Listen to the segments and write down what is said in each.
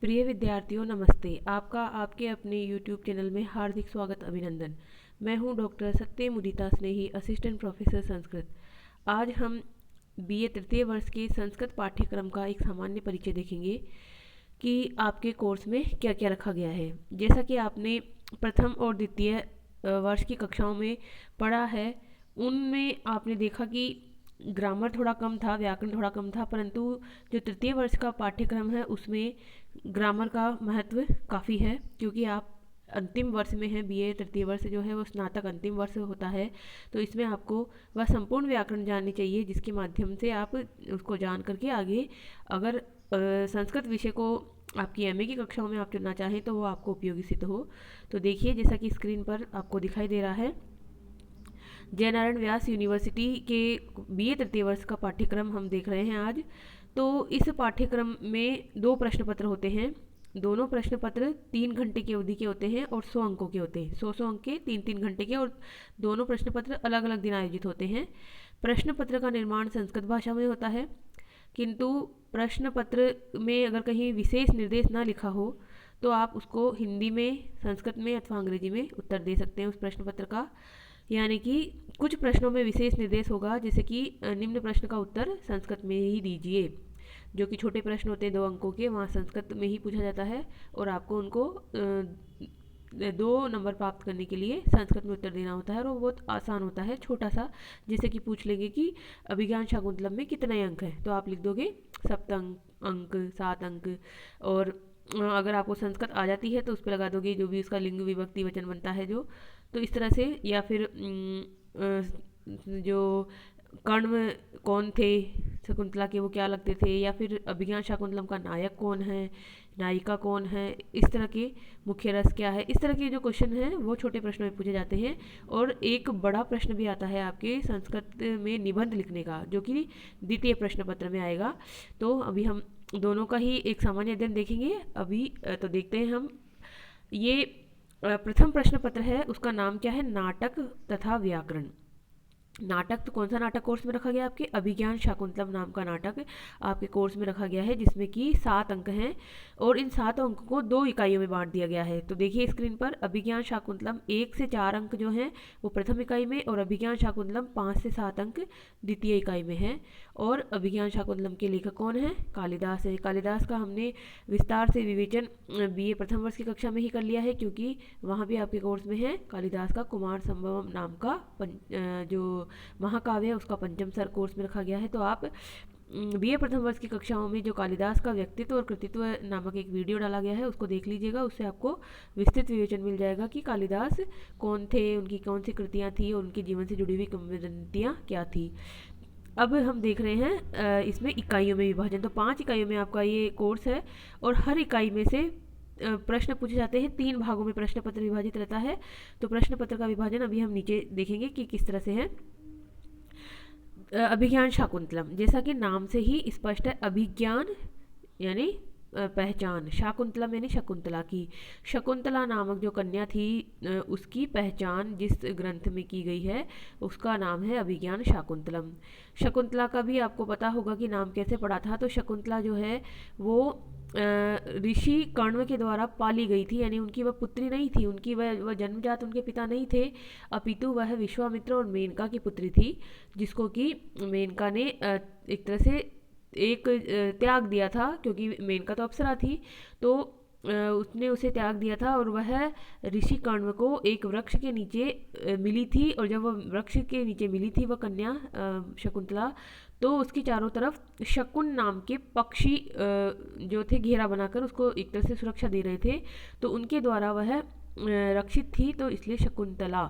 प्रिय विद्यार्थियों नमस्ते। आपका आपके अपने YouTube चैनल में हार्दिक स्वागत अभिनंदन। मैं हूं डॉक्टर सत्यम उदिता स्नेही, असिस्टेंट प्रोफेसर संस्कृत। आज हम BA तृतीय वर्ष के संस्कृत पाठ्यक्रम का एक सामान्य परिचय देखेंगे कि आपके कोर्स में क्या क्या रखा गया है। जैसा कि आपने प्रथम और द्वितीय वर्ष की कक्षाओं में पढ़ा है, उनमें आपने देखा कि ग्रामर थोड़ा कम था, व्याकरण थोड़ा कम था, परंतु जो तृतीय वर्ष का पाठ्यक्रम है उसमें ग्रामर का महत्व काफ़ी है, क्योंकि आप अंतिम वर्ष में हैं। BA तृतीय वर्ष जो है वो स्नातक अंतिम वर्ष होता है, तो इसमें आपको वह संपूर्ण व्याकरण जाननी चाहिए, जिसके माध्यम से आप उसको जान करके आगे अगर संस्कृत विषय को आपकी MA की कक्षाओं में आप चुनना चाहें तो वो आपको उपयोगी सिद्ध हो। तो देखिए, जैसा कि स्क्रीन पर आपको दिखाई दे रहा है, जयनारायण व्यास यूनिवर्सिटी के BA तृतीय वर्ष का पाठ्यक्रम हम देख रहे हैं आज। तो इस पाठ्यक्रम में 2 प्रश्न पत्र होते हैं। दोनों प्रश्न पत्र 3 घंटे की अवधि के होते हैं और 100 अंकों के होते हैं। 100 अंक के 3-3 घंटे के, और दोनों प्रश्न पत्र अलग अलग दिन आयोजित होते हैं। प्रश्न पत्र का निर्माण संस्कृत भाषा में होता है, किंतु प्रश्न पत्र में अगर कहीं विशेष निर्देश ना लिखा हो तो आप उसको हिंदी में, संस्कृत में अथवा अंग्रेजी में उत्तर दे सकते हैं उस प्रश्न पत्र का। यानी कि कुछ प्रश्नों में विशेष निर्देश होगा, जैसे कि निम्न प्रश्न का उत्तर संस्कृत में ही दीजिए। जो कि छोटे प्रश्न होते हैं 2 अंकों के, वहाँ संस्कृत में ही पूछा जाता है और आपको उनको 2 नंबर प्राप्त करने के लिए संस्कृत में उत्तर देना होता है, और वो बहुत आसान होता है, छोटा सा। जैसे कि पूछ लेंगे कि अभिज्ञान शाकुंतलम में कितने अंक हैं, तो आप लिख दोगे 7 अंक, 7 अंक। और अगर आपको संस्कृत आ जाती है तो उस पर लगा दोगे जो भी उसका लिंग विभक्ति वचन बनता है जो। तो इस तरह से, या फिर जो कर्ण कौन थे शकुंतला के, वो क्या लगते थे, या फिर अभिज्ञान शाकुंतलम का नायक कौन है, नायिका कौन है, इस तरह के मुख्य रस क्या है, इस तरह के जो क्वेश्चन हैं वो छोटे प्रश्नों में पूछे जाते हैं। और एक बड़ा प्रश्न भी आता है आपके संस्कृत में निबंध लिखने का, जो कि द्वितीय प्रश्न पत्र में आएगा। तो अभी हम दोनों का ही एक सामान्य अध्ययन देखेंगे। अभी तो देखते हैं हम, ये प्रथम प्रश्न पत्र है, उसका नाम क्या है, नाटक तथा व्याकरण। नाटक तो कौन सा नाटक कोर्स में रखा गया, आपके अभिज्ञान शाकुंतलम नाम का नाटक आपके कोर्स में रखा गया है, जिसमें कि 7 अंक हैं और इन 7 अंकों को 2 इकाइयों में बांट दिया गया है। तो देखिए स्क्रीन पर, अभिज्ञान शाकुंतलम 1 से 4 अंक जो हैं वो प्रथम इकाई में, और अभिज्ञान शाकुंतलम 5 से 7 अंक द्वितीय इकाई में है। और अभिज्ञान शाकुंतलम के लेखक कौन है, कालिदास है। कालिदास का हमने विस्तार से विवेचन BA प्रथम वर्ष की कक्षा में ही कर लिया है, क्योंकि वहाँ भी आपके कोर्स में है कालिदास का कुमार संभवम नाम का जो महाकाव्य है उसका पंचम सर कोर्स में रखा गया है। तो आप BA प्रथम वर्ष की कक्षाओं में जो कालिदास का व्यक्तित्व और कृतित्व नामक एक वीडियो डाला गया है उसको देख लीजिएगा, उससे आपको विस्तृत विवेचन मिल जाएगा कि कालिदास कौन थे, उनकी कौन सी कृतियाँ थी और उनके जीवन से जुड़ी हुई किंवदंतियाँ क्या थी। अब हम देख रहे हैं इसमें इकाइयों में विभाजन। तो 5 इकाइयों में आपका ये कोर्स है, और हर इकाई में से प्रश्न पूछे जाते हैं। 3 भागों में प्रश्न पत्र विभाजित रहता है। तो प्रश्न पत्र का विभाजन अभी हम नीचे देखेंगे कि किस तरह से है। अभिज्ञान शाकुंतलम, जैसा कि नाम से ही स्पष्ट है, अभिज्ञान यानी पहचान, शाकुंतलम यानी शकुंतला की। शकुंतला नामक जो कन्या थी उसकी पहचान जिस ग्रंथ में की गई है उसका नाम है अभिज्ञान शाकुंतलम। शकुंतला का भी आपको पता होगा कि नाम कैसे पड़ा था। तो शकुंतला जो है वो ऋषि कर्ण के द्वारा पाली गई थी, यानी उनकी वह पुत्री नहीं थी, उनकी वह जन्मजात उनके पिता नहीं थे, अपितु वह विश्वामित्र और मेनका की पुत्री थी, जिसको कि मेनका ने एक तरह से एक त्याग दिया था, क्योंकि मेनका तो अप्सरा थी, तो उसने उसे त्याग दिया था। और वह ऋषि कर्ण को एक वृक्ष के नीचे मिली थी, और जब वह वृक्ष के नीचे मिली थी वह कन्या शकुंतला, तो उसकी चारों तरफ शकुन नाम के पक्षी जो थे घेरा बनाकर उसको एक तरह से सुरक्षा दे रहे थे, तो उनके द्वारा वह रक्षित थी, तो इसलिए शकुंतला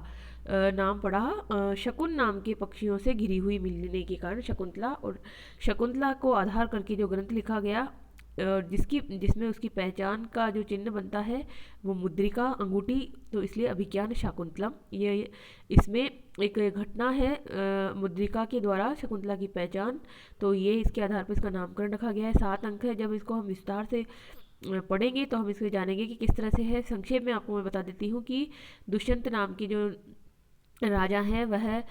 नाम पड़ा। शकुन नाम के पक्षियों से घिरी हुई मिलने के कारण शकुंतला, और शकुंतला को आधार करके जो ग्रंथ लिखा गया जिसमें उसकी पहचान का जो चिन्ह बनता है वो मुद्रिका, अंगूठी, तो इसलिए अभिज्ञान शाकुंतलम। ये इसमें एक घटना है मुद्रिका के द्वारा शकुंतला की पहचान, तो ये इसके आधार पर इसका नामकरण रखा गया है। 7 अंक है। जब इसको हम विस्तार से पढ़ेंगे तो हम इसमें जानेंगे कि किस तरह से है। संक्षेप में आपको मैं बता देती हूँ कि दुष्यंत नाम की जो राजा हैं वह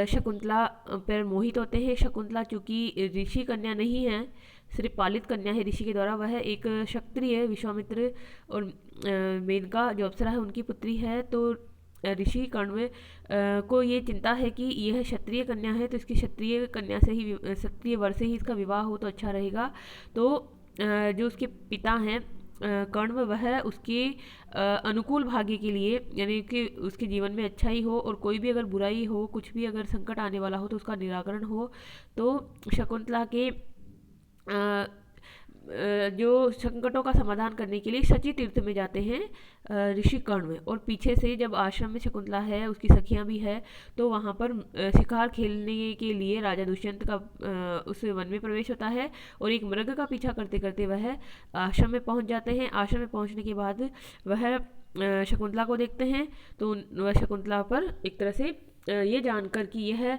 शकुंतला पर मोहित होते हैं। शकुंतला चूंकि ऋषि कन्या नहीं है, सिर्फ पालित कन्या है ऋषि के द्वारा, वह एक क्षत्रिय विश्वामित्र और मेनका जो अप्सरा है उनकी पुत्री है। तो ऋषि कण्व को ये चिंता है कि यह क्षत्रिय कन्या है, तो इसकी क्षत्रिय कन्या से ही, क्षत्रिय वर से ही इसका विवाह हो तो अच्छा रहेगा। तो जो उसके पिता हैं कण्व, वह उसके अनुकूल भाग्य के लिए, यानी कि उसके जीवन में अच्छा ही हो और कोई भी अगर बुराई हो, कुछ भी अगर संकट आने वाला हो तो उसका निराकरण हो। तो शकुंतला के जो संकटों का समाधान करने के लिए शची तीर्थ में जाते हैं ऋषि कण्व। और पीछे से जब आश्रम में शकुंतला है, उसकी सखियां भी है, तो वहाँ पर शिकार खेलने के लिए राजा दुष्यंत का उस वन में प्रवेश होता है और एक मृग का पीछा करते करते वह आश्रम में पहुँच जाते हैं। आश्रम में पहुँचने के बाद वह शकुंतला को देखते हैं, तो वह शकुंतला पर एक तरह से ये जानकर कि यह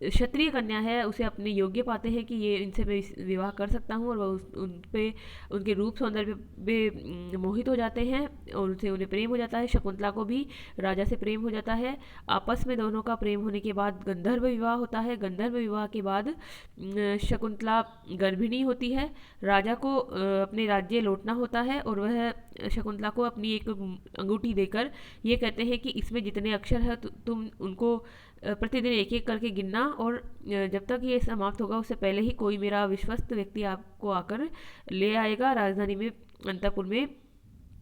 क्षत्रिय कन्या है, उसे अपने योग्य पाते हैं कि ये इनसे मैं विवाह कर सकता हूँ, और वह उन पे उनके रूप सौंदर्य पे मोहित हो जाते हैं और उनसे उन्हें प्रेम हो जाता है। शकुंतला को भी राजा से प्रेम हो जाता है। आपस में दोनों का प्रेम होने के बाद गंधर्व विवाह होता है। गंधर्व विवाह के बाद शकुंतला गर्भिणी होती है। राजा को अपने राज्य लौटना होता है और वह शकुंतला को अपनी एक अंगूठी देकर ये कहते हैं कि इसमें जितने अक्षर है तुम उनको प्रतिदिन एक एक करके गिनना, और जब तक ये समाप्त होगा उससे पहले ही कोई मेरा विश्वस्त व्यक्ति आपको आकर ले आएगा राजधानी में, अंतपुर में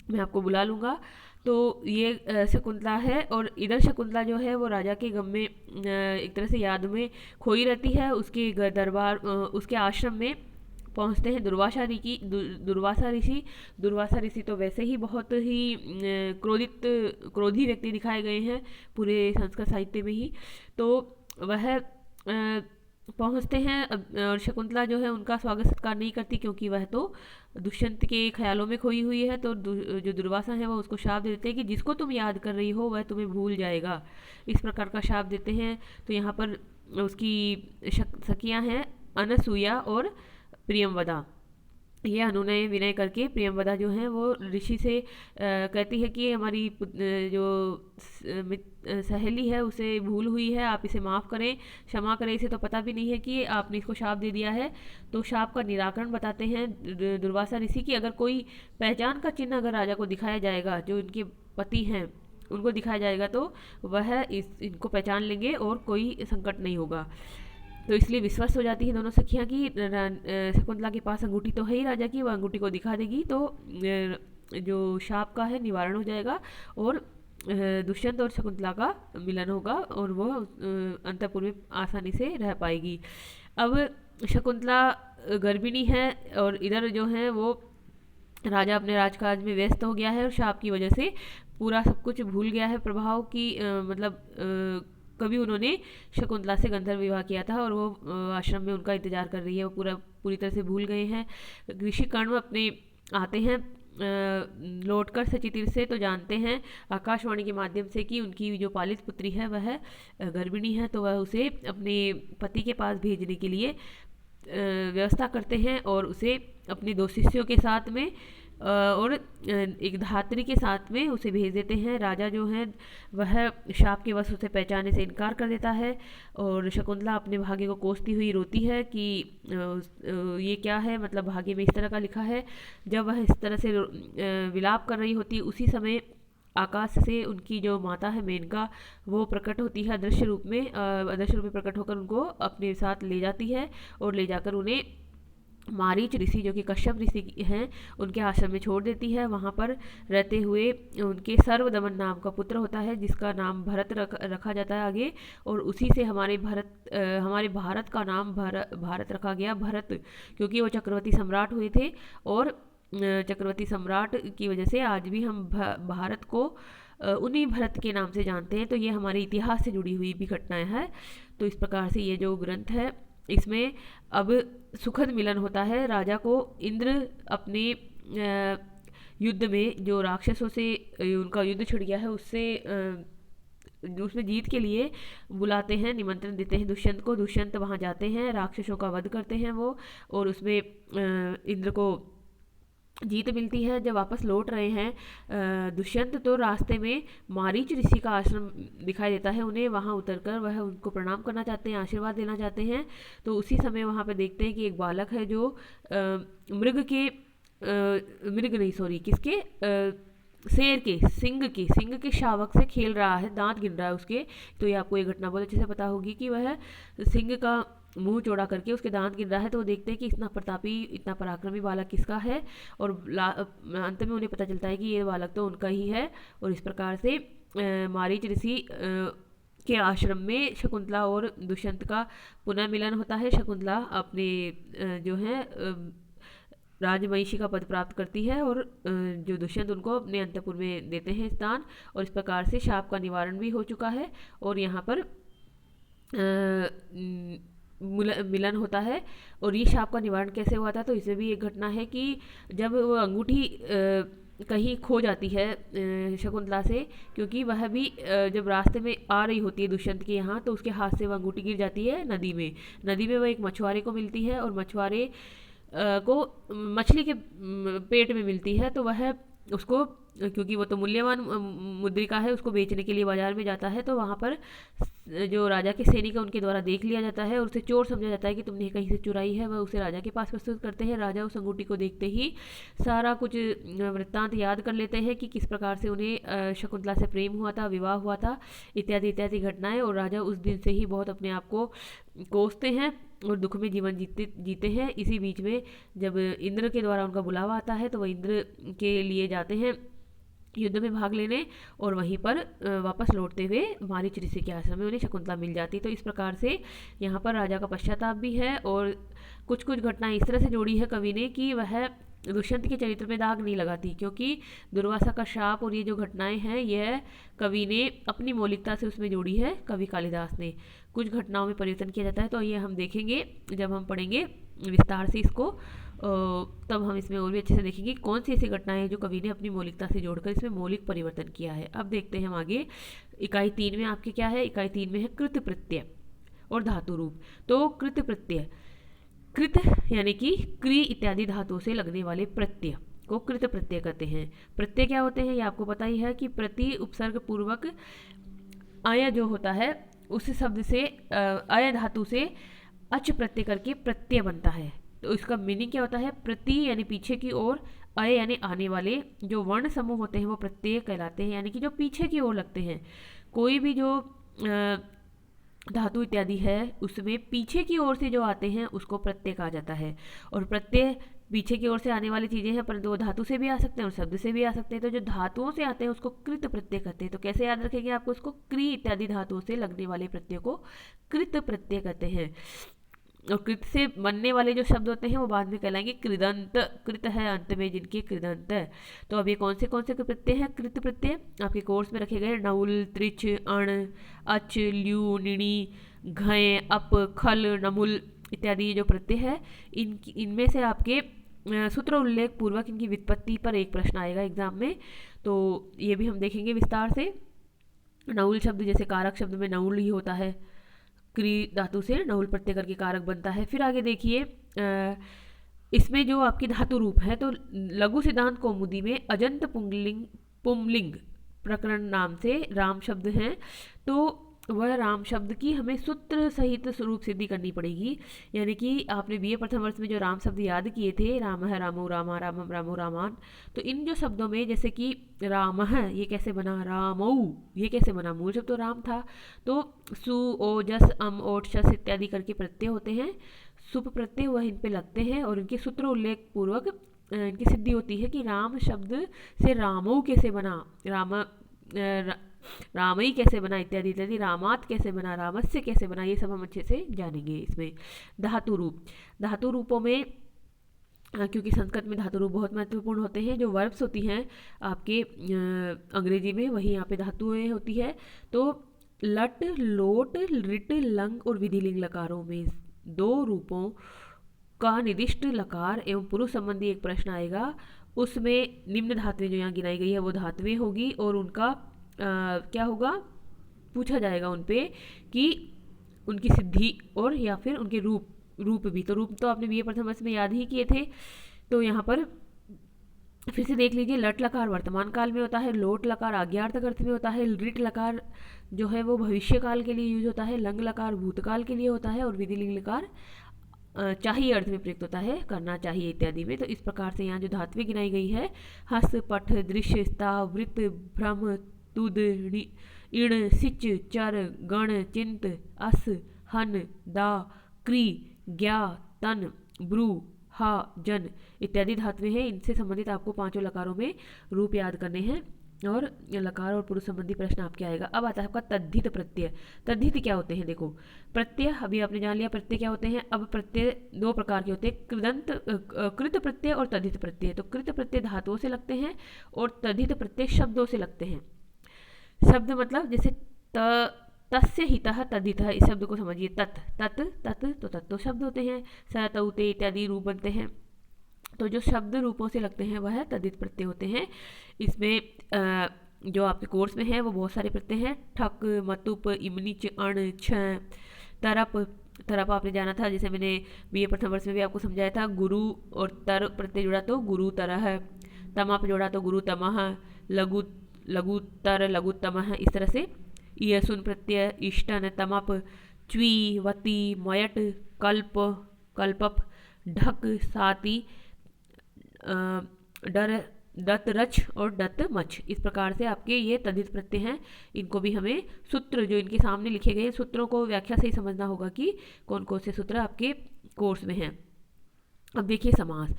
मैं आपको बुला लूँगा। तो ये शकुंतला है, और इधर शकुंतला जो है वो राजा के गम में एक तरह से याद में खोई रहती है। उसके दरबार, उसके आश्रम में पहुंचते हैं दुर्वासा ऋषि। दुर्वासा ऋषि तो वैसे ही बहुत ही क्रोधी व्यक्ति दिखाए गए हैं पूरे संस्कृत साहित्य में ही। तो वह पहुंचते हैं और शकुंतला जो है उनका स्वागत सत्कार नहीं करती, क्योंकि वह तो दुष्यंत के ख्यालों में खोई हुई है। तो जो दुर्वासा है वह उसको शाप दे देते हैं कि जिसको तुम याद कर रही हो वह तुम्हें भूल जाएगा, इस प्रकार का शाप देते हैं। तो यहाँ पर उसकी सखियाँ हैं अनसूया और प्रियमवदा। ये अनुनय विनय करके प्रियमवदा जो है वो ऋषि से कहती है कि हमारी जो सहेली है उसे भूल हुई है, आप इसे माफ़ करें, क्षमा करें, इसे तो पता भी नहीं है कि आपने इसको शाप दे दिया है। तो शाप का निराकरण बताते हैं दुर्वासा ऋषि की अगर कोई पहचान का चिन्ह अगर राजा को दिखाया जाएगा, जो इनके पति हैं उनको दिखाया जाएगा, तो वह इनको पहचान लेंगे और कोई संकट नहीं होगा। तो इसलिए विश्वास हो जाती है दोनों सखियां की शकुंतला के पास अंगूठी तो है ही राजा की, वह अंगूठी को दिखा देगी तो जो शाप का है निवारण हो जाएगा और दुष्यंत और शकुंतला का मिलन होगा और वो अंतःपुर में आसानी से रह पाएगी। अब शकुंतला गर्भिणी है और इधर जो है वो राजा अपने राजकाज में व्यस्त हो गया है और शाप की वजह से पूरा सब कुछ भूल गया है प्रभाव की, मतलब कभी उन्होंने शकुंतला से गंधर्व विवाह किया था और वो आश्रम में उनका इंतजार कर रही है, वो पूरी तरह से भूल गए हैं। ऋषि कण्व अपने आते हैं लौटकर सची तीर्थ से, तो जानते हैं आकाशवाणी के माध्यम से कि उनकी जो पालित पुत्री है वह गर्भिणी है, तो वह उसे अपने पति के पास भेजने के लिए व्यवस्था करते हैं और उसे अपने दो शिष्यों के साथ में और एक धात्री के साथ में उसे भेज देते हैं। राजा जो है वह शाप के वश उसे पहचानने से इनकार कर देता है और शकुंतला अपने भाग्य को कोसती हुई रोती है कि ये क्या है, मतलब भाग्य में इस तरह का लिखा है। जब वह इस तरह से विलाप कर रही होती उसी समय आकाश से उनकी जो माता है मेनका वो प्रकट होती है अदृश्य रूप में प्रकट होकर उनको अपने साथ ले जाती है और ले जाकर उन्हें मारीच ऋषि जो कि कश्यप ऋषि हैं उनके आश्रम में छोड़ देती है। वहाँ पर रहते हुए उनके सर्वदमन नाम का पुत्र होता है जिसका नाम भरत रखा जाता है आगे, और उसी से हमारे भारत का नाम भारत रखा गया, भरत, क्योंकि वो चक्रवर्ती सम्राट हुए थे और चक्रवर्ती सम्राट की वजह से आज भी हम भारत को उन्हीं भरत के नाम से जानते हैं। तो ये हमारे इतिहास से जुड़ी हुई भी घटनाएं हैं। तो इस प्रकार से ये जो ग्रंथ है इसमें अब सुखद मिलन होता है। राजा को इंद्र अपने युद्ध में जो राक्षसों से उनका युद्ध छिड़ गया है उसमें जीत के लिए बुलाते हैं, निमंत्रण देते हैं दुष्यंत को। दुष्यंत वहाँ जाते हैं, राक्षसों का वध करते हैं वो, और उसमें इंद्र को जीत मिलती है। जब वापस लौट रहे हैं दुष्यंत, तो रास्ते में मारीच ऋषि का आश्रम दिखाई देता है उन्हें। वहाँ उतरकर वह उनको प्रणाम करना चाहते हैं, आशीर्वाद देना चाहते हैं। तो उसी समय वहाँ पे देखते हैं कि एक बालक है जो मृग नहीं, सॉरी, किसके, शेर के सिंग के शावक से खेल रहा है, दांत गिन रहा है उसके। तो ये आपको ये घटना बहुत अच्छे से पता होगी कि वह सिंह का मुंह चौड़ा करके उसके दांत गिर रहा है। तो वो देखते हैं कि इतना प्रतापी, इतना पराक्रमी बालक किसका है, और अंत में उन्हें पता चलता है कि ये बालक तो उनका ही है। और इस प्रकार से मारीच ऋषि के आश्रम में शकुंतला और दुष्यंत का पुनः मिलन होता है। शकुंतला अपने जो है राजमहिषी का पद प्राप्त करती है, और जो दुष्यंत उनको अपने अंतपुर में देते हैं स्थान। और इस प्रकार से शाप का निवारण भी हो चुका है। और यहाँ पर मिलन होता है। और ये शाप का निवारण कैसे हुआ था, तो इसमें भी एक घटना है कि जब वो अंगूठी कहीं खो जाती है शकुंतला से, क्योंकि वह भी जब रास्ते में आ रही होती है दुष्यंत के यहाँ, तो उसके हाथ से वह अंगूठी गिर जाती है नदी में। नदी में वह एक मछुआरे को मिलती है, और मछुआरे को मछली के पेट में मिलती है। तो वह उसको, क्योंकि वो तो मूल्यवान मुद्रिका है, उसको बेचने के लिए बाजार में जाता है। तो वहाँ पर जो राजा के सैनिक है उनके द्वारा देख लिया जाता है, और उसे चोर समझा जाता है कि तुमने कहीं से चुराई है। वह उसे राजा के पास प्रस्तुत करते हैं। राजा उस अंगूठी को देखते ही सारा कुछ वृत्तांत याद कर लेते हैं कि किस प्रकार से उन्हें शकुंतला से प्रेम हुआ था, विवाह हुआ था, इत्यादि इत्यादि घटनाएं। और राजा उस दिन से ही बहुत अपने आप को कोसते हैं और दुख में जीवन जीते हैं। इसी बीच में जब इंद्र के द्वारा उनका बुलावा आता है, तो वह इंद्र के लिए जाते हैं युद्ध में भाग लेने, और वहीं पर वापस लौटते हुए मारीच ऋषि के आश्रम में उन्हें शकुंतला मिल जाती। तो इस प्रकार से यहाँ पर राजा का पश्चाताप भी है, और कुछ कुछ घटनाएं इस तरह से जोड़ी है कवि ने कि वह दुष्यंत के चरित्र में दाग नहीं लगाती, क्योंकि दुर्वासा का शाप और ये जो घटनाएं हैं, यह कवि ने अपनी मौलिकता से उसमें जोड़ी है। कवि कालिदास ने कुछ घटनाओं में परिवर्तन किया जाता है, तो ये हम देखेंगे जब हम पढ़ेंगे विस्तार से इसको, तब हम इसमें और भी अच्छे से देखेंगे कौन सी ऐसी घटनाएं हैं जो कवि ने अपनी मौलिकता से जोड़कर इसमें मौलिक परिवर्तन किया है। अब देखते हैं हम आगे। इकाई 3 में आपके क्या है, इकाई 3 में है कृत प्रत्यय और धातु रूप। तो कृत प्रत्यय, कृत यानी कि क्री इत्यादि धातुओं से लगने वाले प्रत्यय को कृत प्रत्यय कहते हैं। प्रत्यय क्या होते हैं, ये आपको पता ही है कि प्रति उपसर्ग पूर्वक अय जो होता है, उस शब्द से अय धातु से अच प्रत्यय करके प्रत्यय बनता है। तो इसका मीनिंग क्या होता है, प्रति यानी पीछे की ओर, अय यानी आने वाले जो वर्ण समूह होते हैं वो प्रत्यय कहलाते हैं, यानी कि जो पीछे की ओर लगते हैं। कोई भी जो धातु इत्यादि है उसमें पीछे की ओर से जो आते हैं उसको प्रत्यय कहा जाता है। और प्रत्यय पीछे की ओर से आने वाली चीज़ें हैं, परंतु वो धातु से भी आ सकते हैं और शब्द से भी आ सकते हैं। तो जो धातुओं से आते हैं उसको कृत प्रत्यय कहते हैं। तो कैसे याद रखेंगे आपको, उसको क्री इत्यादि धातुओं से लगने वाले प्रत्यय को कृत प्रत्यय कहते हैं। और कृत से बनने वाले जो शब्द होते हैं वो बाद में कहलाएंगे कृदंत। कृत है अंत में जिनके कृदंत है। तो अब ये कौन से प्रत्यय हैं कृत प्रत्यय, आपके कोर्स में रखे गए नउल, त्रिच, अण, अच, ल्यू, निणी, घय, अप, खल, नमुल इत्यादि जो प्रत्यय है, इनमें से आपके सूत्र उल्लेख पूर्वक इनकी व्युत्पत्ति पर एक प्रश्न आएगा एग्जाम में। तो ये भी हम देखेंगे विस्तार से। नउल शब्द जैसे कारक शब्द में नउल ही होता है, क्री धातु से नहुल प्रत्यय करके कारक बनता है। फिर आगे देखिए, इसमें जो आपकी धातु रूप है, तो लघु सिद्धांत कौमुदी में अजंत पुंलिंग प्रकरण नाम से राम शब्द हैं। तो वह राम शब्द की हमें सूत्र सहित स्वरूप सिद्धि करनी पड़ेगी। यानी कि आपने बीए प्रथम वर्ष में जो राम शब्द याद किए थे, राम है, रामो, रामा, रामम, रामो, रामान, तो इन जो शब्दों में जैसे कि राम है, ये कैसे बना, रामौ, ये कैसे बना, मूल शब्द तो राम था। तो सु, ओ, जस, अम, ओट, शस इत्यादि करके प्रत्यय होते हैं, सुप प्रत्यय वह इन पे लगते हैं, और इनके सूत्र उल्लेख पूर्वक इनकी सिद्धि होती है कि राम शब्द से रामौ कैसे बना, रामई कैसे बना, इत्यादि इत्यादि, रामात कैसे बना, रामस्य कैसे बना, ये सब हम अच्छे से जानेंगे। इसमें धातु रूप, धातु रूपों में क्योंकि संस्कृत में धातु रूप बहुत महत्वपूर्ण होते हैं, जो वर्ब्स होती हैं आपके अंग्रेजी में, वही यहाँ पे धातुएं होती है। तो लट, लोट, रिट, लंग और विधिलिंग लकारों में 2 रूपों का निर्दिष्ट लकार एवं पुरुष संबंधी एक प्रश्न आएगा। उसमें निम्न धातुएं जो यहाँ गिनाई गई है वो धातुएं होगी, और उनका क्या होगा, पूछा जाएगा उन पे कि उनकी सिद्धि और या फिर उनके रूप भी। तो रूप तो आपने बीए प्रथम वर्ष में याद ही किए थे। तो यहाँ पर फिर से देख लीजिए, लट लकार वर्तमान काल में होता है, लोट लकार आज्ञार्थक अर्थ में होता है, लिट लकार जो है वो भविष्य काल के लिए यूज होता है, लंग लकार भूतकाल के लिए होता है, और विधिलिंग लकार चाहिए अर्थ में प्रयुक्त होता है, करना चाहिए इत्यादि में। तो इस प्रकार से यहाँ जो धातुएं गिनाई गई है, हस, पठ, दृश्य, स्ताव, वृत्त, भ्रम, तुद, इण, सिच, चर, गण, चिंत, अस, हन, दा, क्री, ज्ञा, तन, ब्रू, हा, जन इत्यादि धातुएं हैं। इनसे संबंधित आपको पांचों लकारों में रूप याद करने हैं और लकार और पुरुष संबंधी प्रश्न आपके आएगा। अब आता है आपका तद्धित प्रत्यय। तद्धित क्या होते हैं? देखो, प्रत्यय अभी आपने जान लिया प्रत्यय क्या होते हैं। अब प्रत्यय दो प्रकार के होते हैं, कृत प्रत्यय और तद्धित प्रत्यय। तो कृत प्रत्यय धातुओं से लगते हैं और तद्धित प्रत्यय शब्दों से लगते हैं। शब्द मतलब जैसे तस्य हितः तद्धितः, इस शब्द को समझिए। तत् तत् तत् तो तत्व शब्द होते हैं, स तौ ते इत्यादि रूप बनते हैं। तो जो शब्द रूपों से लगते हैं वह तद्धित प्रत्यय होते हैं। इसमें जो आपके कोर्स में है वो बहुत सारे प्रत्यय हैं, ठक, मतुप, इमनिच, अण, छ, तरप। तरप आपने जाना था, जैसे मैंने बीए प्रथम वर्ष में भी आपको समझाया था। गुरु और तर प्रत्यय जोड़ा तो गुरु तरह, तमप जोड़ा तो गुरु तमह, लघु लघुतर लघुतमह। इस तरह से यशुन प्रत्यय, इष्टन, तमप, च्वी, वती, मयट, कल्प, कल्पप, ढक, साती, डर, दत्त, रच और दत्त, मच। इस प्रकार से आपके ये तद्धित प्रत्यय हैं। इनको भी हमें सूत्र जो इनके सामने लिखे गए सूत्रों को व्याख्या से ही समझना होगा कि कौन कौन से सूत्र आपके कोर्स में हैं। अब देखिए समास।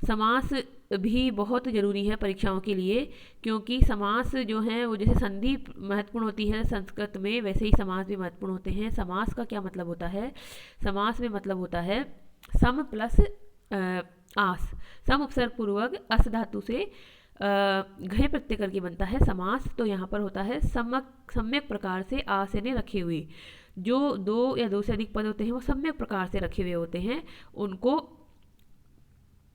समास भी बहुत ज़रूरी है परीक्षाओं के लिए, क्योंकि समास जो है वो जैसे संधि महत्वपूर्ण होती है संस्कृत में, वैसे ही समास भी महत्वपूर्ण होते हैं। समास का क्या मतलब होता है? समास में मतलब होता है सम प्लस आस। सम उपसर्ग पूर्वक अस धातु से घय प्रत्यय करके बनता है समास। तो यहाँ पर होता है सम्यक प्रकार से आस यानी रखे हुए। जो दो या दो से अधिक पद होते हैं वो सम्यक प्रकार से रखे हुए होते हैं, उनको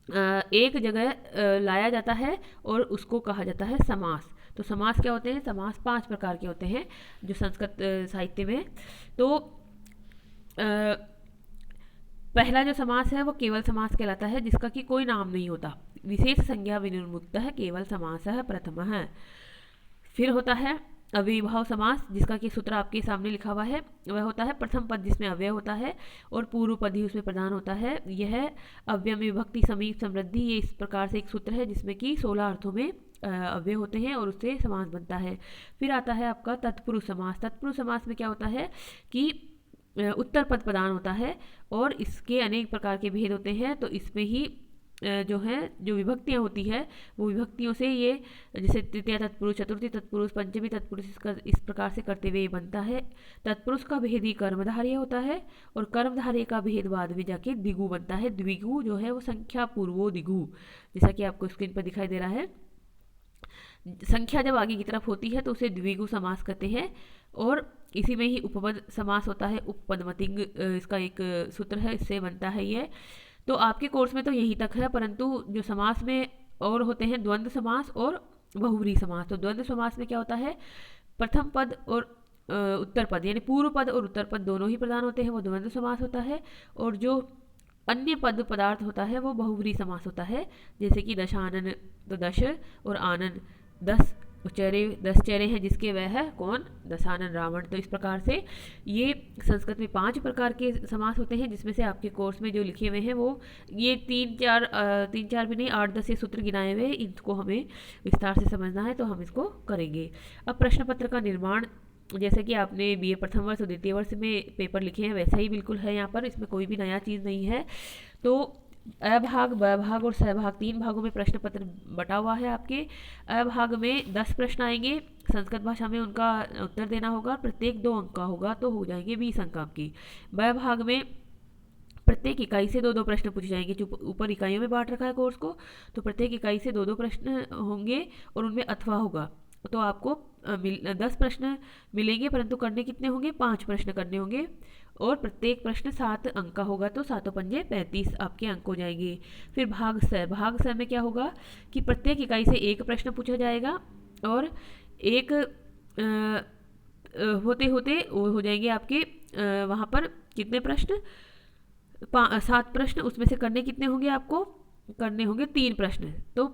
एक जगह लाया जाता है और उसको कहा जाता है समास। तो समास क्या होते हैं? समास 5 प्रकार के होते हैं जो संस्कृत साहित्य में। तो पहला जो समास है वो केवल समास कहलाता है, जिसका कि कोई नाम नहीं होता। विशेष संज्ञा विनिर्मुक्त है, केवल समास है प्रथम है। फिर होता है अव्ययीभाव समास, जिसका कि सूत्र आपके सामने लिखा हुआ है। वह होता है प्रथम पद जिसमें अव्यय होता है और पूर्व पद ही उसमें प्रधान होता है। यह अव्यय में विभक्ति, समीप, समृद्धि, ये इस प्रकार से एक सूत्र है जिसमें कि 16 अर्थों में अव्यय होते हैं और उससे समास बनता है। फिर आता है आपका तत्पुरुष समास। तत्पुरुष समास में क्या होता है कि उत्तर पद प्रधान होता है और इसके अनेक प्रकार के भेद होते हैं। तो इसमें ही जो है जो विभक्तियाँ होती है वो विभक्तियों से ये जैसे तृतीय तत्पुरुष, चतुर्थी तत्पुरुष, पंचमी तत्पुरुष इस प्रकार से करते हुए बनता है। तत्पुरुष का भेद ही कर्मधारय होता है और कर्मधारय का भेद बाद में जाके द्विगु बनता है। द्विगु जो है वो संख्या पूर्वो द्विगु, जैसा कि आपको स्क्रीन पर दिखाई दे रहा है। संख्या जब आगे की तरफ होती है तो उसे द्विगु समास कहते हैं। और इसी में ही उपपद समास होता है, उपपदमतिंग इसका एक सूत्र है, इससे बनता है ये। तो आपके कोर्स में तो यहीं तक है, परंतु जो समास में और होते हैं द्वंद्व समास और बहुव्रीहि समास। तो द्वंद्व समास में क्या होता है? प्रथम पद और उत्तर पद यानी पूर्व पद और उत्तर पद दोनों ही प्रधान होते हैं, वो द्वंद्व समास होता है। और जो अन्य पद पदार्थ होता है वो बहुव्रीहि समास होता है, जैसे कि दशानन, तो दश और आनन 10 चेहरे, 10 चेहरे हैं जिसके वह है कौन? दशानन रावण। तो इस प्रकार से ये संस्कृत में 5 प्रकार के समास होते हैं, जिसमें से आपके कोर्स में जो लिखे हुए हैं वो ये 3-4 भी नहीं 8-10 ये सूत्र गिनाए हुए, इनको हमें विस्तार से समझना है तो हम इसको करेंगे। अब प्रश्न पत्र का निर्माण, जैसे कि आपने बीए प्रथम वर्ष और द्वितीय वर्ष में पेपर लिखे हैं वैसा ही बिल्कुल है यहाँ पर, इसमें कोई भी नया चीज़ नहीं है। तो अभाग, बभाग और सहभाग 3 भागों में प्रश्न पत्र बटा हुआ है आपके। अभाग में 10 प्रश्न आएंगे, संस्कृत भाषा में उनका उत्तर देना होगा, प्रत्येक 2 अंक का होगा तो हो जाएंगे 20 अंक आपकी। बभाग में प्रत्येक इकाई से 2-2 प्रश्न पूछे जाएंगे। जो ऊपर इकाइयों में बांट रखा है कोर्स को, तो प्रत्येक इकाई से 2-2 प्रश्न होंगे और उनमें अथवा होगा। तो आपको 10 प्रश्न मिलेंगे, परंतु करने कितने होंगे? 5 प्रश्न करने होंगे और प्रत्येक प्रश्न 7 अंक का होगा, तो 7 पंजे 35 आपके अंक हो जाएंगे। फिर भाग स में क्या होगा कि प्रत्येक इकाई से 1 प्रश्न पूछा जाएगा और एक होते होते वो हो जाएंगे आपके वहाँ पर कितने प्रश्न? 7 प्रश्न, उसमें से करने कितने होंगे? आपको करने होंगे 3 प्रश्न। तो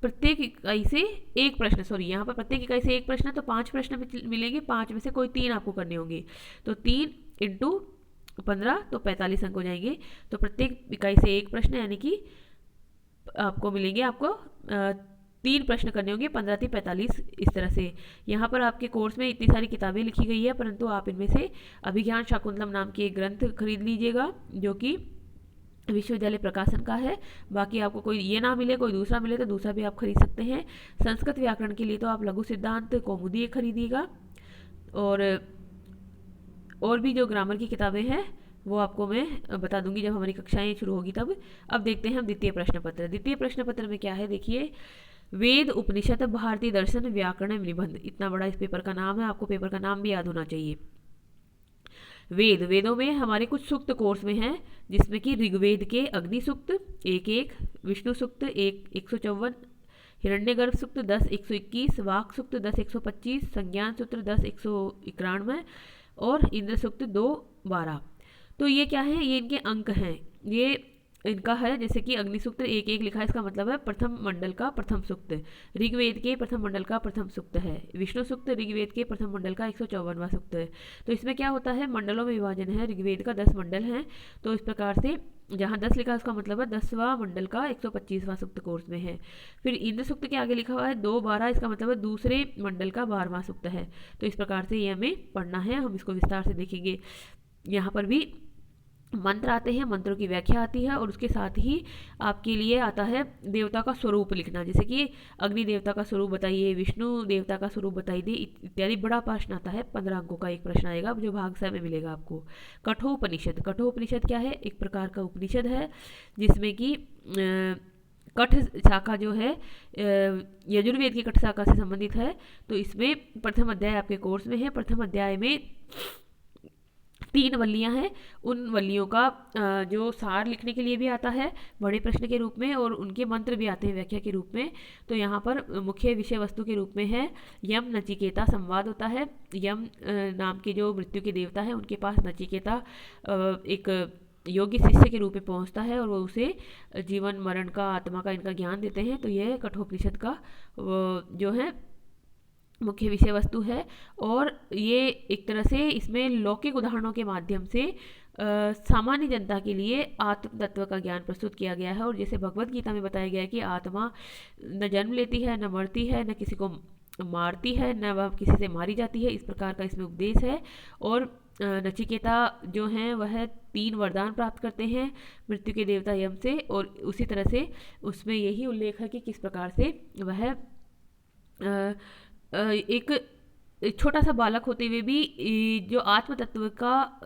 प्रत्येक इकाई से एक प्रश्न, सॉरी यहाँ पर प्रत्येक इकाई से एक प्रश्न, तो 5 प्रश्न मिलेंगे, 5 में से कोई 3 आपको करने होंगे, तो 3 इंटू 15 तो 45 अंक हो जाएंगे। तो प्रत्येक इकाई से एक प्रश्न, यानी कि आपको मिलेंगे, आपको 3 प्रश्न करने होंगे, 15 3 45 इस तरह से। यहाँ पर आपके कोर्स में इतनी सारी किताबें लिखी गई है, परंतु आप इनमें से अभिज्ञान शाकुंतलम नाम की एक ग्रंथ खरीद लीजिएगा, जो कि विश्वविद्यालय प्रकाशन का है। बाकी आपको कोई ये ना मिले, कोई दूसरा मिले तो दूसरा भी आप खरीद सकते हैं। संस्कृत व्याकरण के लिए तो आप लघु सिद्धांत कौमुदी खरीदिएगा, और भी जो ग्रामर की किताबें हैं वो आपको मैं बता दूंगी जब हमारी कक्षाएं शुरू होगी तब। अब देखते हैं हम द्वितीय प्रश्न पत्र। द्वितीय प्रश्न पत्र में क्या है, देखिए, वेद, उपनिषद, भारतीय दर्शन, व्याकरण, निबंध, इतना बड़ा इस पेपर का नाम है, आपको पेपर का नाम भी याद होना चाहिए। वेदों में हमारे कुछ सूक्त कोर्स में हैं, जिसमें कि ऋग्वेद के अग्नि सूक्त 1 विष्णु सूक्त 154, हिरण्यगर्भ सूक्त 10 121, वाक सूक्त 10 125, संज्ञान सूत्र 10 191 और इंद्र सूक्त 2 12। तो ये क्या है, ये इनके अंक हैं, ये इनका है। जैसे कि अग्नि सूक्त 1 लिखा है, इसका मतलब है प्रथम मंडल का प्रथम सूक्त, ऋग्वेद के प्रथम मंडल का प्रथम सूक्त है। विष्णु सूक्त ऋग्वेद के प्रथम मंडल का 154वां सूक्त है। तो इसमें क्या होता है, मंडलों में विभाजन है, ऋग्वेद का 10 मंडल है, तो इस प्रकार से जहाँ 10 लिखा है उसका मतलब है 10वां मंडल का 125वां सूक्त कोर्स में है। फिर इंद्र सूक्त के आगे लिखा हुआ है 2 12, इसका मतलब है दूसरे मंडल का 12वां सूक्त है। तो इस प्रकार से ये हमें पढ़ना है, हम इसको विस्तार से देखेंगे। यहाँ पर भी मंत्र आते हैं, मंत्रों की व्याख्या आती है, और उसके साथ ही आपके लिए आता है देवता का स्वरूप लिखना, जैसे कि अग्नि देवता का स्वरूप बताइए, विष्णु देवता का स्वरूप बताइए, इत्यादि। बड़ा प्रश्न आता है, 15 अंकों का एक प्रश्न आएगा जो भाग स में मिलेगा आपको। कठोपनिषद, कठोपनिषद क्या है, एक प्रकार का उपनिषद है, जिसमें कि कठ शाखा जो है यजुर्वेद की कठ शाखा से संबंधित है। तो इसमें प्रथम अध्याय आपके कोर्स में है। प्रथम अध्याय में 3 वल्लियां हैं, उन वल्लियों का जो सार लिखने के लिए भी आता है बड़े प्रश्न के रूप में, और उनके मंत्र भी आते हैं व्याख्या के रूप में। तो यहाँ पर मुख्य विषय वस्तु के रूप में है यम नचिकेता संवाद होता है। यम नाम के जो मृत्यु के देवता है, उनके पास नचिकेता एक योग्य शिष्य के रूप में पहुँचता है, और वो उसे जीवन मरण का, आत्मा का, इनका ज्ञान देते हैं। तो यह कठोपनिषद का जो है मुख्य विषय वस्तु है। और ये एक तरह से इसमें लौकिक उदाहरणों के माध्यम से सामान्य जनता के लिए आत्म तत्व का ज्ञान प्रस्तुत किया गया है। और जैसे भगवत गीता में बताया गया है कि आत्मा न जन्म लेती है, न मरती है, न किसी को मारती है, न वह किसी से मारी जाती है, इस प्रकार का इसमें उपदेश है। और नचिकेता जो हैं वह 3 वरदान प्राप्त करते हैं मृत्यु के देवता यम से, और उसी तरह से उसमें यही उल्लेख है कि किस प्रकार से वह एक छोटा सा बालक होते हुए भी जो आत्म तत्व का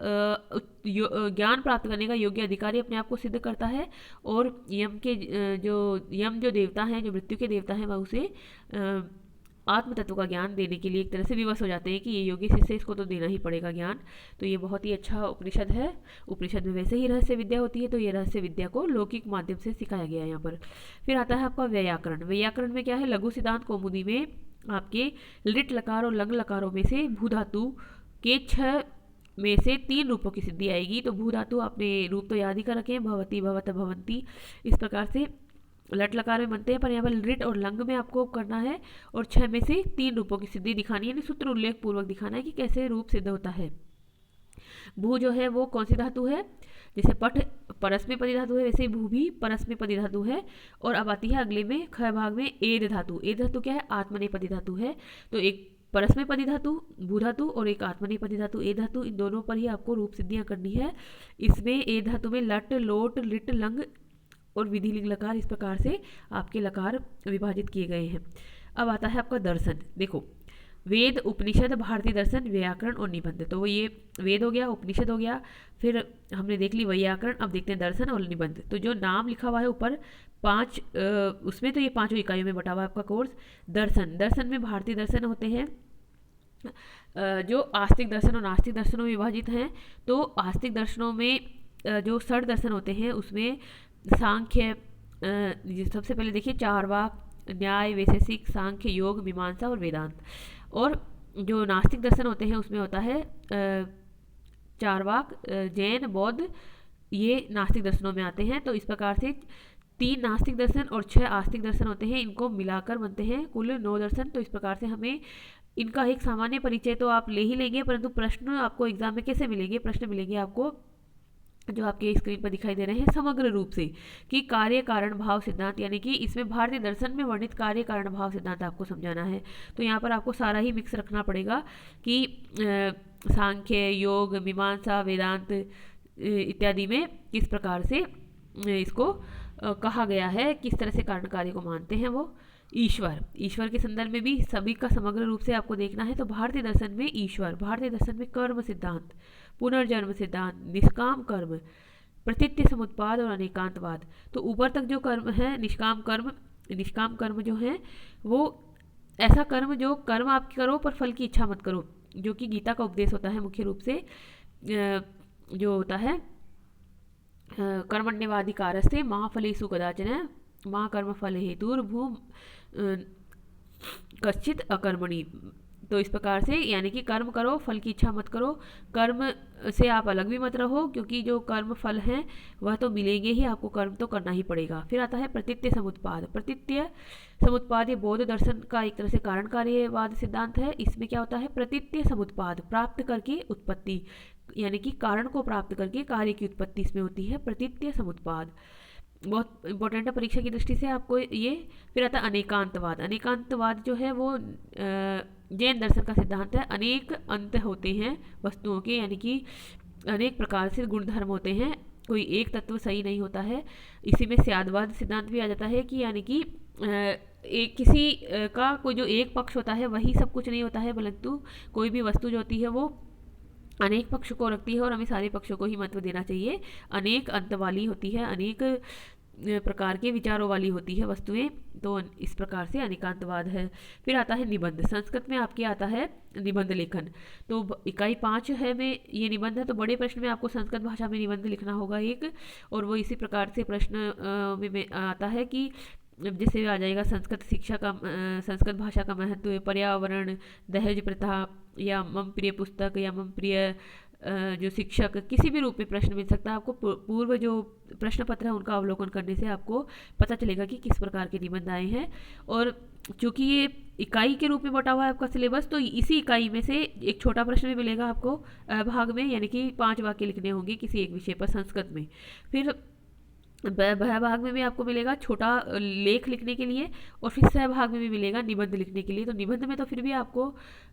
ज्ञान प्राप्त करने का योग्य अधिकारी अपने आप को सिद्ध करता है। और यम जो देवता हैं, जो मृत्यु के देवता हैं, वह उसे आत्म तत्व का ज्ञान देने के लिए एक तरह से विवश हो जाते हैं कि ये योग्य शिष्य, इसको तो देना ही पड़ेगा ज्ञान। तो ये बहुत ही अच्छा उपनिषद है। उपनिषद में वैसे ही रहस्य विद्या होती है, तो ये रहस्य विद्या को लौकिक माध्यम से सिखाया गया है यहाँ पर। फिर आता है आपका व्याकरण। व्याकरण में क्या है, लघु सिद्धांत कौमुदी में आपके लिट लकार और लंग लकारों में से भू धातु के 6 में से 3 रूपों की सिद्धि आएगी। तो भू धातु आपने रूप तो याद ही कर रखे हैं, भवती, भवत, भवंती, इस प्रकार से लट लकार में बनते हैं, पर यहाँ पर लिट और लंग में आपको करना है, और 6 में से 3 रूपों की सिद्धि दिखानी है, यानी सूत्र उल्लेख पूर्वक दिखाना है कि कैसे रूप सिद्ध होता है। भू जो है वो कौन सी धातु है, जैसे पठ परस्मैपदी धातु है, वैसे भू भी परस्मैपदी धातु है। और अब आती है अगले में ख भाग में एद धातु। एद धातु क्या है, आत्मनेपदी धातु है। तो एक परस्मैपदी धातु भू धातु और एक आत्मनेपदी धातु ए धातु, इन दोनों पर ही आपको रूप सिद्धियां करनी है। इसमें ए धातु में लट, लोट, लिट, लंग और विधि लिंग लकार, इस प्रकार से आपके लकार विभाजित किए गए हैं। अब आता है आपका दर्शन। देखो, वेद, उपनिषद, भारतीय दर्शन, व्याकरण और निबंध। तो ये वेद हो गया, उपनिषद हो गया, फिर हमने देख ली व्याकरण। अब देखते हैं दर्शन और निबंध। तो जो नाम लिखा हुआ है ऊपर 5, उसमें तो ये 5 इकाइयों में बटा हुआ है आपका कोर्स। दर्शन में भारतीय दर्शन होते हैं जो आस्तिक दर्शन और नास्तिक दर्शनों में विभाजित हैं। तो आस्तिक दर्शनों में जो षड दर्शन होते हैं उसमें सांख्य, सबसे पहले देखिए चारवाक, न्याय, वैशेषिक, सांख्य, योग, मीमांसा और वेदांत। और जो नास्तिक दर्शन होते हैं उसमें होता है चारवाक, जैन, बौद्ध, ये नास्तिक दर्शनों में आते हैं। तो इस प्रकार से 3 नास्तिक दर्शन और 6 आस्तिक दर्शन होते हैं, इनको मिलाकर बनते हैं कुल 9 दर्शन। तो इस प्रकार से हमें इनका एक सामान्य परिचय तो आप ले ही लेंगे, परंतु प्रश्न आपको एग्जाम में कैसे मिलेंगे? प्रश्न मिलेंगे आपको जो आपके स्क्रीन पर दिखाई दे रहे हैं समग्र रूप से, कि कार्य कारण भाव सिद्धांत, यानी कि इसमें भारतीय दर्शन में वर्णित कार्य कारण भाव सिद्धांत आपको समझाना है। तो यहाँ पर आपको सारा ही मिक्स रखना पड़ेगा कि सांख्य, योग, मीमांसा, वेदांत इत्यादि में किस प्रकार से इसको कहा गया है, किस तरह से कारण कार्य को मानते हैं वो। ईश्वर के संदर्भ में भी सभी का समग्र रूप से आपको देखना है। तो भारतीय दर्शन में ईश्वर, भारतीय दर्शन में कर्म सिद्धांत, पुनर्जन्म सिद्धांत, निष्काम कर्म, प्रतीत्य समुत्पाद और अनेकांतवाद। तो ऊपर तक जो कर्म है निष्काम कर्म जो है वो ऐसा कर्म जो कर्म आप करो पर फल की इच्छा मत करो, जो कि गीता का उपदेश होता है मुख्य रूप से, जो होता है कर्मण्यवाधिकारस्ते मा फलेषु कदाचन माँ कर्म फल हेतुर्भूम कश्चित अकर्मणि। तो इस प्रकार से यानी कि कर्म करो, फल की इच्छा मत करो, कर्म से आप अलग भी मत रहो, क्योंकि जो कर्म फल हैं वह तो मिलेंगे ही, आपको कर्म तो करना ही पड़ेगा। फिर आता है प्रतीत्य समुत्पाद। प्रतीत्य समुत्पाद ये बौद्ध दर्शन का एक तरह से कारण कार्यवाद सिद्धांत है। इसमें क्या होता है? प्रतीत्य समुत्पाद, प्राप्त करके उत्पत्ति, यानी कि कारण को प्राप्त करके कार्य की उत्पत्ति इसमें होती है, प्रतीत्य समुत्पाद। बहुत इंपॉर्टेंट है परीक्षा की दृष्टि से आपको ये। फिर आता है अनेकांतवाद। अनेकांतवाद जो है वो जैन दर्शन का सिद्धांत है। अनेक अंत होते हैं वस्तुओं के, यानी कि अनेक प्रकार से गुणधर्म होते हैं, कोई एक तत्व सही नहीं होता है। इसी में स्यादवाद सिद्धांत भी आ जाता है कि यानी कि एक किसी का कोई जो एक पक्ष होता है वही सब कुछ नहीं होता है, परंतु कोई भी वस्तु जो होती है वो अनेक पक्ष को रखती है और हमें सारे पक्षों को ही महत्व देना चाहिए। अनेक अंत वाली होती है, अनेक प्रकार के विचारों वाली होती है वस्तुएं, तो इस प्रकार से अनेकांतवाद है। फिर आता है निबंध। संस्कृत में आपके आता है निबंध लेखन। तो इकाई 5 है में ये निबंध है। तो बड़े प्रश्न में आपको संस्कृत भाषा में निबंध लिखना होगा एक, और वो इसी प्रकार से प्रश्न में आता है कि जैसे आ जाएगा संस्कृत शिक्षा का, संस्कृत भाषा का महत्व, पर्यावरण, दहेज प्रथा, या मम प्रिय पुस्तक, या मम प्रिय जो शिक्षक, किसी भी रूप में प्रश्न मिल सकता है आपको। पूर्व जो प्रश्न पत्र है उनका अवलोकन करने से आपको पता चलेगा कि किस प्रकार के निबंध आए हैं। और चूंकि ये इकाई के रूप में बटा हुआ है आपका सिलेबस, तो इसी इकाई में से एक छोटा प्रश्न भी मिलेगा आपको भाग में, यानी कि 5 वाक्य लिखने होंगे किसी एक विषय पर संस्कृत में। फिर भाग में भी आपको मिलेगा छोटा लेख लिखने के लिए, और फिर सहभाग में भी मिलेगा निबंध लिखने के लिए। तो निबंध में तो फिर भी आपको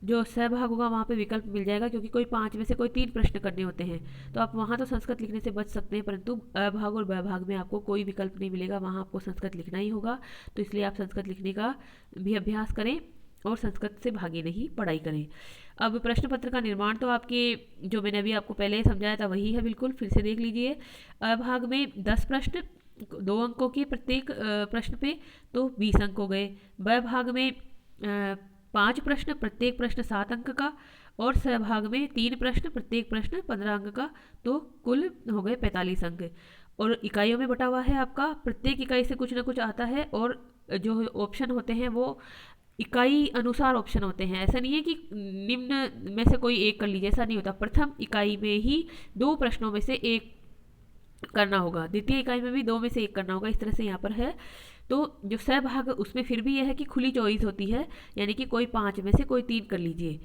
जो सहभाग होगा वहाँ पे विकल्प मिल जाएगा, क्योंकि कोई 5 में से कोई 3 प्रश्न करने होते हैं, तो आप वहाँ तो संस्कृत लिखने से बच सकते हैं, परंतु अभाग और भाग में आपको कोई विकल्प नहीं मिलेगा, वहाँ आपको संस्कृत लिखना ही होगा। तो इसलिए आप संस्कृत लिखने का भी अभ्यास करें और संस्कृत से भागे नहीं, पढ़ाई करें। अब प्रश्न पत्र का निर्माण तो आपके जो मैंने अभी आपको पहले समझाया था वही है, बिल्कुल फिर से देख लीजिए। भाग में 10 प्रश्न, 2 अंकों के प्रत्येक प्रश्न पे, तो 20 अंक हो गए। भाग में 5 प्रश्न, प्रत्येक प्रश्न 7 अंक का, और सहभाग में 3 प्रश्न, प्रत्येक प्रश्न 15 अंक का, तो कुल हो गए 45 अंक। और इकाइयों में बटा हुआ है आपका, प्रत्येक इकाई से कुछ ना कुछ आता है, और जो ऑप्शन होते हैं वो इकाई अनुसार ऑप्शन होते हैं। ऐसा नहीं है कि निम्न में से कोई एक कर लीजिए, ऐसा नहीं होता। प्रथम इकाई में ही 2 प्रश्नों में से एक करना होगा, द्वितीय इकाई में भी 2 में से एक करना होगा, इस तरह से यहाँ पर है। तो जो सहभाग उसमें फिर भी यह है कि खुली चॉइस होती है, यानी कि कोई 5 में से कोई 3 कर लीजिए।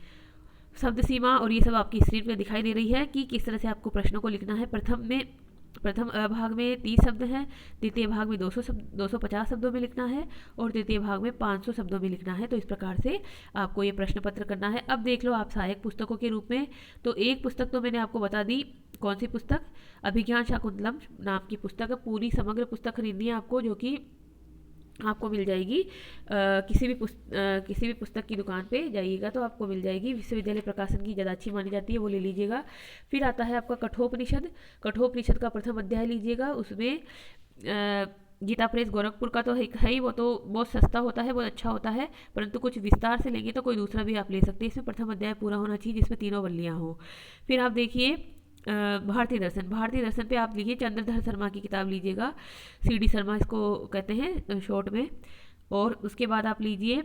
शब्द सीमा और ये सब आपकी स्क्रीन पर दिखाई दे रही है कि किस तरह से आपको प्रश्नों को लिखना है। प्रथम भाग में 30 शब्द हैं, द्वितीय भाग में 250 शब्दों में लिखना है, और तृतीय भाग में 500 शब्दों में लिखना है। तो इस प्रकार से आपको ये प्रश्न पत्र करना है। अब देख लो आप सहायक पुस्तकों के रूप में, तो एक पुस्तक तो मैंने आपको बता दी, कौन सी पुस्तक? अभिज्ञान शाकुंतलम नाम की पुस्तक है। पूरी समग्र पुस्तक खरीदनी है आपको, जो कि आपको मिल जाएगी किसी भी पुस्तक की दुकान पे जाइएगा तो आपको मिल जाएगी। विश्वविद्यालय प्रकाशन की ज़्यादा अच्छी मानी जाती है, वो ले लीजिएगा। फिर आता है आपका कठोपनिषद का प्रथम अध्याय लीजिएगा। उसमें गीता प्रेस गोरखपुर का तो है ही, वो तो बहुत सस्ता होता है, बहुत अच्छा होता है, परंतु कुछ विस्तार से लेंगे तो कोई दूसरा भी आप ले सकते हैं। इसमें प्रथम अध्याय पूरा होना चाहिए, जिसमें 3 वल्लियाँ हो। फिर आप देखिए भारतीय दर्शन पे आप लिखिए चंद्रधर शर्मा की किताब लीजिएगा, CD शर्मा इसको कहते हैं शॉर्ट में। और उसके बाद आप लीजिए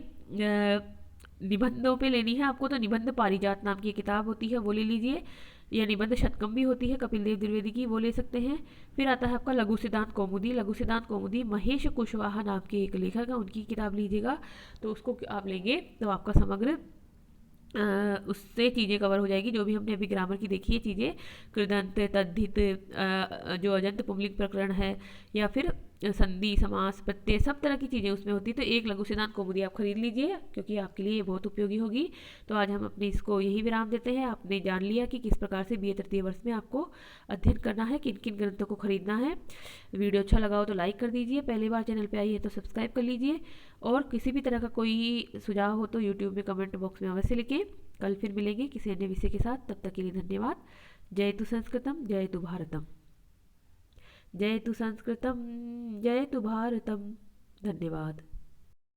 निबंधों पे लेनी है आपको, तो निबंध पारिजात नाम की किताब होती है, वो ले लीजिए। या निबंध शतकम भी होती है कपिल देव द्विवेदी की, वो ले सकते हैं। फिर आता है आपका लघु सिद्धांत कौमुदी। लघु सिद्धांत कौमुदी महेश कुशवाहा नाम के एक लेखक है, उनकी किताब लीजिएगा, तो उसको आप लेंगे तो आपका समग्र उससे चीज़ें कवर हो जाएगी जो भी हमने अभी ग्रामर की देखी है चीज़ें, कृदंत, तद्धित, जो अजंत पुंलिंग प्रकरण है, या फिर संधि, समास, प्रत्यय, सब तरह की चीज़ें उसमें होती है। तो एक लघु सिद्धांत कौमुदी आप खरीद लीजिए, क्योंकि आपके लिए ये बहुत उपयोगी होगी। तो आज हम अपने इसको यही विराम देते हैं। आपने जान लिया कि किस प्रकार से BA तृतीय वर्ष में आपको अध्ययन करना है, किन किन ग्रंथों को खरीदना है। वीडियो अच्छा लगा हो तो लाइक कर दीजिए, पहली बार चैनल पर आई है तो सब्सक्राइब कर लीजिए, और किसी भी तरह का कोई सुझाव हो तो यूट्यूब में कमेंट बॉक्स में अवश्य लिखें। कल फिर मिलेंगे किसी अन्य विषय के साथ, तब तक के लिए धन्यवाद। जयतु संस्कृतम जयतु भारतम, जयतु संस्कृतम जयतु भारतम। धन्यवाद।